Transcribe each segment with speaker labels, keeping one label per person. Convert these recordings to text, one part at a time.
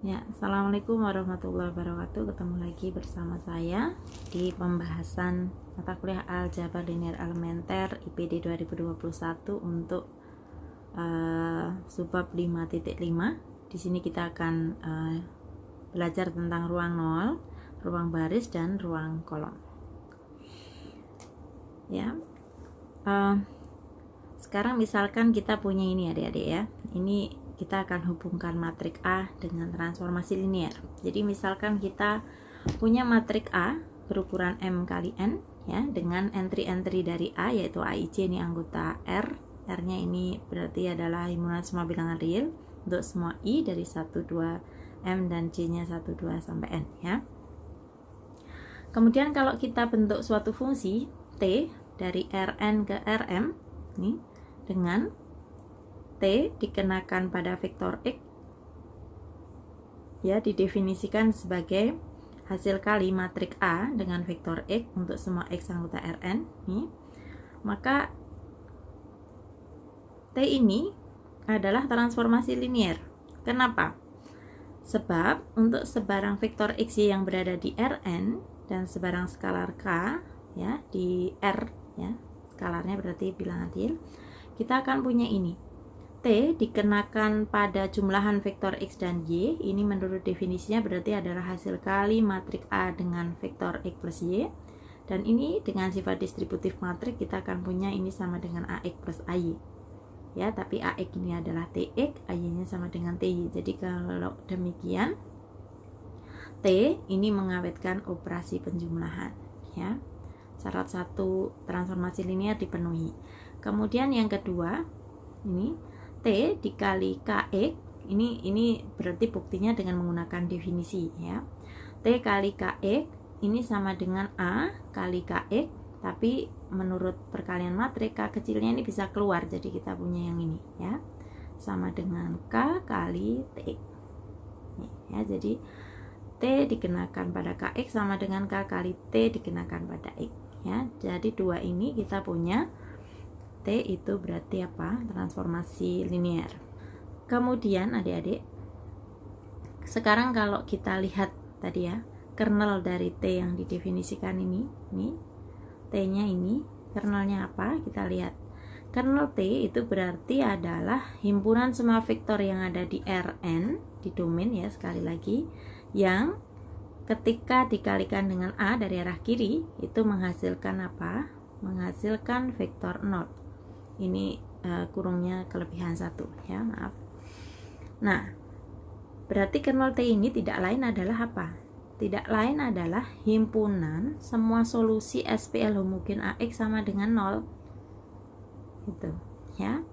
Speaker 1: Ya, Assalamualaikum warahmatullahi wabarakatuh. Ketemu lagi bersama saya di pembahasan mata kuliah Aljabar Linear Elementer IPD 2021 untuk subbab 5.5. Di sini kita akan belajar tentang ruang nol, ruang baris dan ruang kolom. Ya. Sekarang misalkan kita punya ini adik-adik ya. Ini kita akan hubungkan matrik A dengan transformasi linear. Jadi misalkan kita punya matrik A berukuran M kali N ya, dengan entry-entry dari A yaitu AIJ ini anggota R. R-nya ini berarti adalah himpunan semua bilangan real untuk semua I dari 1, 2, M dan J-nya 1, 2 sampai N ya. Kemudian kalau kita bentuk suatu fungsi T dari Rn ke Rm ini dengan T dikenakan pada vektor X ya, didefinisikan sebagai hasil kali matrik A dengan vektor X untuk semua X anggota Rn nih, maka T ini adalah transformasi linear. Kenapa? Sebab untuk sebarang vektor XY yang berada di Rn dan sebarang skalar K ya di R ya, skalarnya berarti bilangan real, kita akan punya ini T dikenakan pada jumlahan vektor X dan Y. Ini menurut definisinya berarti adalah hasil kali matrik A dengan vektor X plus Y. Dan ini dengan sifat distributif matrik kita akan punya ini sama dengan AX plus AY ya, tapi AX ini adalah TX, AY nya sama dengan TY. Jadi kalau demikian T ini mengawetkan operasi penjumlahan ya. Syarat satu transformasi linear dipenuhi. Kemudian yang kedua ini T dikali KX, ini berarti buktinya dengan menggunakan definisi ya. T kali KX ini sama dengan A kali KX, tapi menurut perkalian matrik K kecilnya ini bisa keluar, jadi kita punya yang ini ya, sama dengan K kali TX ya. Jadi T dikenakan pada KX sama dengan K kali T dikenakan pada X ya. Jadi dua ini kita punya T itu berarti apa? Transformasi linear. Kemudian adik-adik, sekarang kalau kita lihat tadi ya, kernel dari T yang didefinisikan ini T-nya ini, kernelnya apa? Kita lihat. Kernel T itu berarti adalah himpunan semua vektor yang ada di Rn, di domain ya, sekali lagi, yang ketika dikalikan dengan A dari arah kiri itu menghasilkan apa? Menghasilkan vektor 0. Ini kurungnya kelebihan 1 ya, maaf. Nah, berarti kernel T ini tidak lain adalah apa? Tidak lain adalah himpunan semua solusi SPL homogen AX sama dengan 0 gitu ya.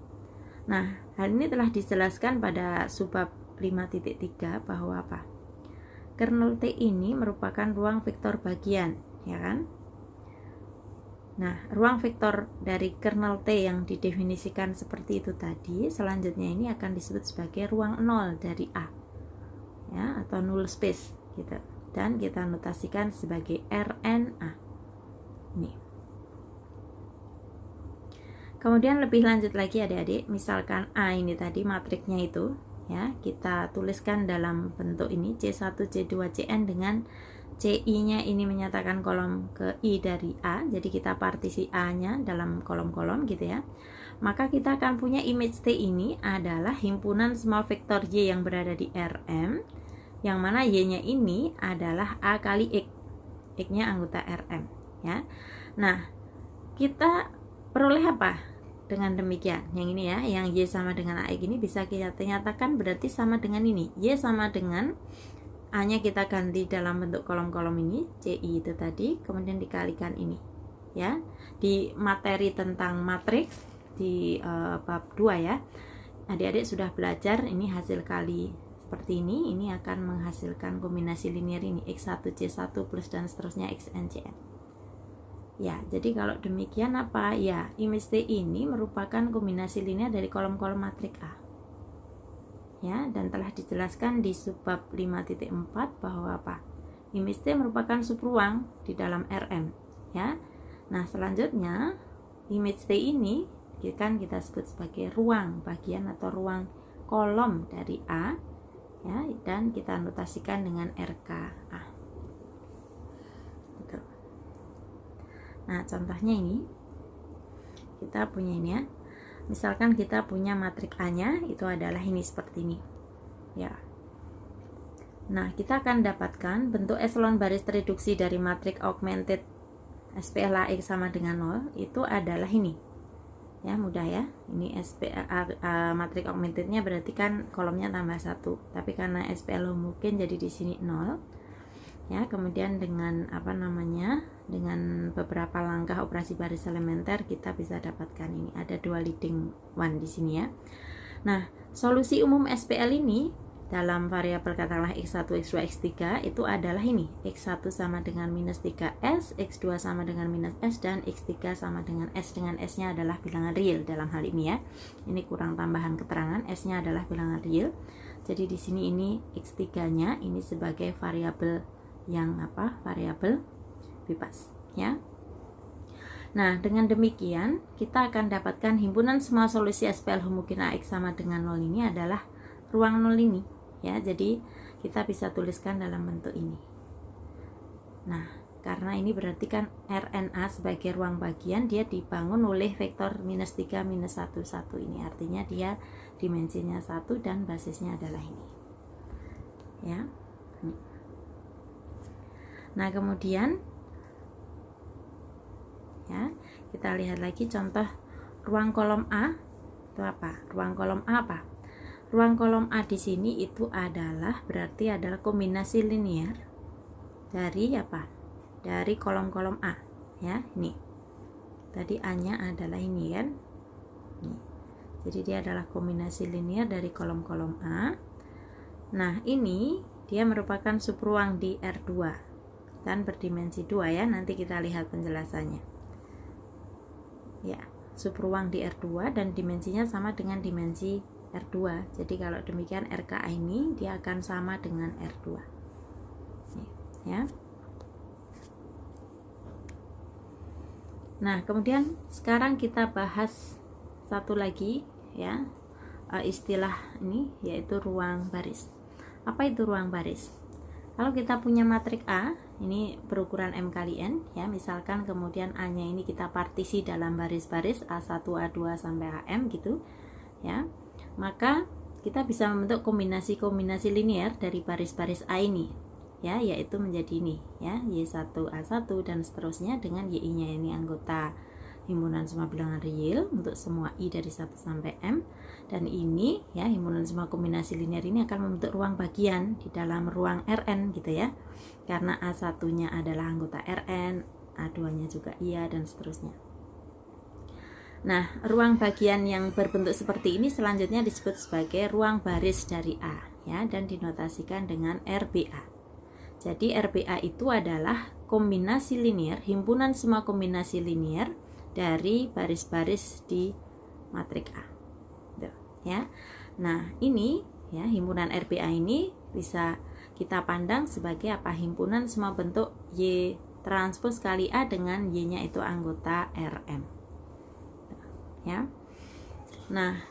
Speaker 1: Nah, hal ini telah dijelaskan pada subbab 5.3 bahwa apa? Kernel T ini merupakan ruang vektor bagian ya kan? Nah, ruang vektor dari kernel T yang didefinisikan seperti itu tadi, selanjutnya ini akan disebut sebagai ruang nol dari A ya, atau null space gitu. Dan kita notasikan sebagai RNA. Nih. Kemudian lebih lanjut lagi adik-adik, misalkan A ini tadi matriknya itu ya, kita tuliskan dalam bentuk ini C1 C2 Cn dengan CI-nya ini menyatakan kolom ke I dari A, jadi kita partisi A-nya dalam kolom-kolom gitu ya. Maka kita akan punya image T ini adalah himpunan semua vektor Y yang berada di Rm, yang mana Y-nya ini adalah A kali X, X-nya anggota Rm ya. Nah, kita peroleh apa dengan demikian? Yang ini ya, yang Y sama dengan AX ini bisa kita nyatakan berarti sama dengan ini, Y sama dengan A-nya kita ganti dalam bentuk kolom-kolom ini, CI itu tadi, kemudian dikalikan ini ya. Di materi tentang matriks di bab 2 ya, adik-adik sudah belajar ini hasil kali seperti ini akan menghasilkan kombinasi linear ini X1 C1 plus dan seterusnya Xn Cn ya. Jadi kalau demikian apa ya, image T ini merupakan kombinasi linear dari kolom-kolom matrik A ya, dan telah dijelaskan di subbab 5.4 bahwa apa? Image T merupakan subruang di dalam Rm ya. Nah, selanjutnya image T ini kan kita sebut sebagai ruang bagian atau ruang kolom dari A ya, dan kita notasikan dengan RKA. Gitu. Nah, contohnya ini kita punya ini ya. Misalkan kita punya matrik A-nya itu adalah ini seperti ini. Ya. Nah, kita akan dapatkan bentuk eselon baris tereduksi dari matrik augmented SPL AX sama dengan 0 itu adalah ini. Ya, mudah ya. Ini matrik augmentednya berarti kan kolomnya tambah 1. Tapi karena SPL mungkin jadi di sini 0. Ya, kemudian dengan dengan beberapa langkah operasi baris elementer kita bisa dapatkan ini. Ada dua leading one di sini ya. Nah, solusi umum SPL ini dalam variabel katakanlah x1, x2, x3 itu adalah ini. x1 sama dengan minus 3s, x2 sama dengan minus s, dan x3 sama dengan s. Dengan s-nya adalah bilangan real dalam hal ini ya. Ini kurang tambahan keterangan, s-nya adalah bilangan real. Jadi di sini ini x3-nya ini sebagai variabel yang variabel bebas ya. Nah, dengan demikian kita akan dapatkan himpunan semua solusi SPL homogen AX sama dengan 0 ini adalah ruang 0 ini ya. Jadi kita bisa tuliskan dalam bentuk ini. Nah, karena ini berarti kan RNA sebagai ruang bagian dia dibangun oleh vektor minus 3 minus 1 1 ini, artinya dia dimensinya 1 dan basisnya adalah ini ya. Nah, kemudian ya, kita lihat lagi contoh ruang kolom A itu apa? Ruang kolom A apa? Ruang kolom A di sini itu adalah berarti adalah kombinasi linear dari apa? Dari kolom-kolom A ya, ini. Tadi A-nya adalah ini kan. Ini. Jadi dia adalah kombinasi linear dari kolom-kolom A. Nah, ini dia merupakan subruang di R2. Dan berdimensi 2 ya, nanti kita lihat penjelasannya ya. Subruang di R2 dan dimensinya sama dengan dimensi R2. Jadi kalau demikian RKA ini dia akan sama dengan R2 ya. Nah, kemudian sekarang kita bahas satu lagi ya, istilah ini yaitu ruang baris. Apa itu ruang baris? Kalau kita punya matrik A, ini berukuran M kali N ya, misalkan kemudian A-nya ini kita partisi dalam baris-baris A1, A2 sampai AM gitu ya. Maka kita bisa membentuk kombinasi-kombinasi linear dari baris-baris A ini ya, yaitu menjadi ini ya, Y1 A1 dan seterusnya dengan YI-nya ini anggota himpunan semua bilangan real untuk semua I dari 1 sampai M, dan ini ya himpunan semua kombinasi linear ini akan membentuk ruang bagian di dalam ruang Rn gitu ya, karena A1-nya adalah anggota Rn, A2-nya juga iya dan seterusnya. Nah, ruang bagian yang berbentuk seperti ini selanjutnya disebut sebagai ruang baris dari A ya, dan dinotasikan dengan RBA. Jadi RBA itu adalah kombinasi linear, himpunan semua kombinasi linear dari baris-baris di matrik A. Tuh, ya. Nah, ini ya himpunan RBA ini bisa kita pandang sebagai apa? Himpunan semua bentuk Y transpos kali A dengan Y-nya itu anggota Rm. Ya. Nah,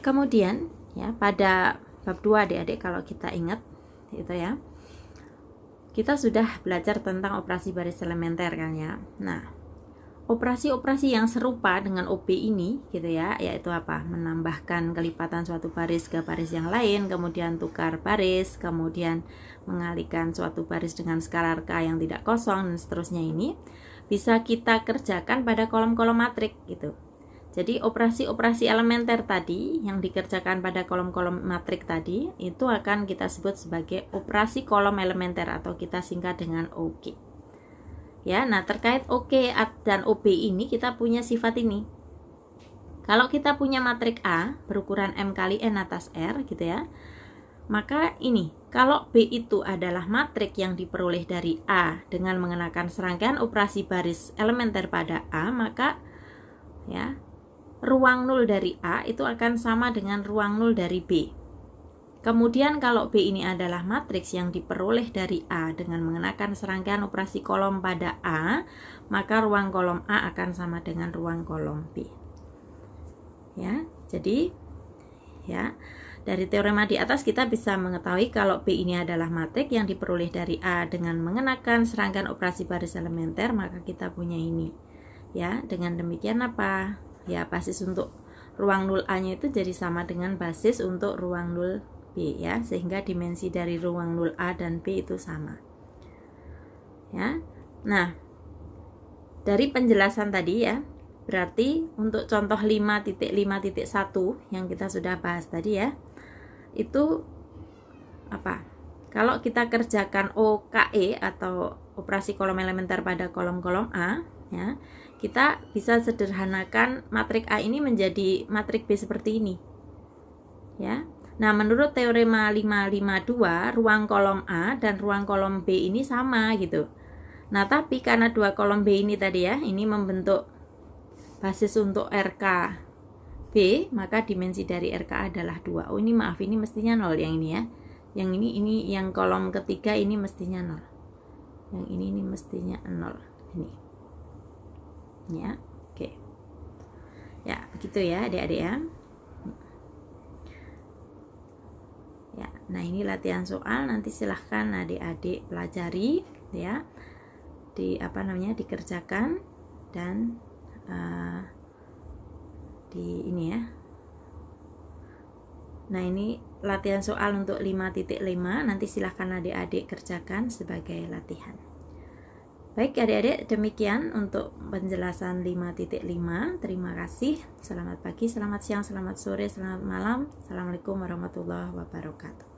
Speaker 1: kemudian ya pada bab 2 adik-adik kalau kita ingat itu ya. Kita sudah belajar tentang operasi baris elementer kan ya. Nah, operasi-operasi yang serupa dengan OB ini gitu ya, yaitu apa? Menambahkan kelipatan suatu baris ke baris yang lain, kemudian tukar baris, kemudian mengalihkan suatu baris dengan skalar K yang tidak kosong dan seterusnya, ini bisa kita kerjakan pada kolom-kolom matrik gitu. Jadi operasi-operasi elementer tadi yang dikerjakan pada kolom-kolom matrik tadi itu akan kita sebut sebagai operasi kolom elementer atau kita singkat dengan OK. Ya, nah terkait OK dan OB ini kita punya sifat ini. Kalau kita punya matrik A berukuran M kali N atas R gitu ya, maka ini kalau B itu adalah matrik yang diperoleh dari A dengan mengenakan serangkaian operasi baris elementer pada A, maka ya ruang 0 dari A itu akan sama dengan ruang 0 dari B. Kemudian kalau B ini adalah matriks yang diperoleh dari A dengan mengenakan serangkaian operasi kolom pada A, maka ruang kolom A akan sama dengan ruang kolom B. Ya, jadi ya Dari teorema di atas kita bisa mengetahui kalau B ini adalah matrik yang diperoleh dari A dengan mengenakan serangkaian operasi baris elementer, maka kita punya ini. Ya, dengan demikian apa? Ya, basis untuk ruang 0A-nya itu jadi sama dengan basis untuk ruang 0B ya, sehingga dimensi dari ruang 0A dan B itu sama. Ya. Nah, dari penjelasan tadi ya, berarti untuk contoh 5.5.1 yang kita sudah bahas tadi ya, itu apa? Kalau kita kerjakan OKE atau operasi kolom elementer pada kolom-kolom A ya, kita bisa sederhanakan matrik A ini menjadi matrik B seperti ini. Ya. Nah, menurut teorema 552, ruang kolom A dan ruang kolom B ini sama gitu. Nah, tapi karena dua kolom B ini tadi ya, ini membentuk basis untuk RK B, maka dimensi dari RK adalah 2. Oh, ini maaf, ini mestinya 0 yang ini ya. Yang ini yang kolom ketiga ini mestinya 0. Yang ini mestinya 0. Ini. Ya, oke. Ya, begitu ya, Adik-adik ya. Ya, nah ini latihan soal, nanti silahkan adik-adik pelajari ya. Dikerjakan dan di ini ya. Nah, ini latihan soal untuk 5.5, nanti silahkan adik-adik kerjakan sebagai latihan. Baik adik-adik, demikian untuk penjelasan 5.5. Terima kasih. Selamat pagi, selamat siang, selamat sore, selamat malam. Assalamualaikum warahmatullahi wabarakatuh.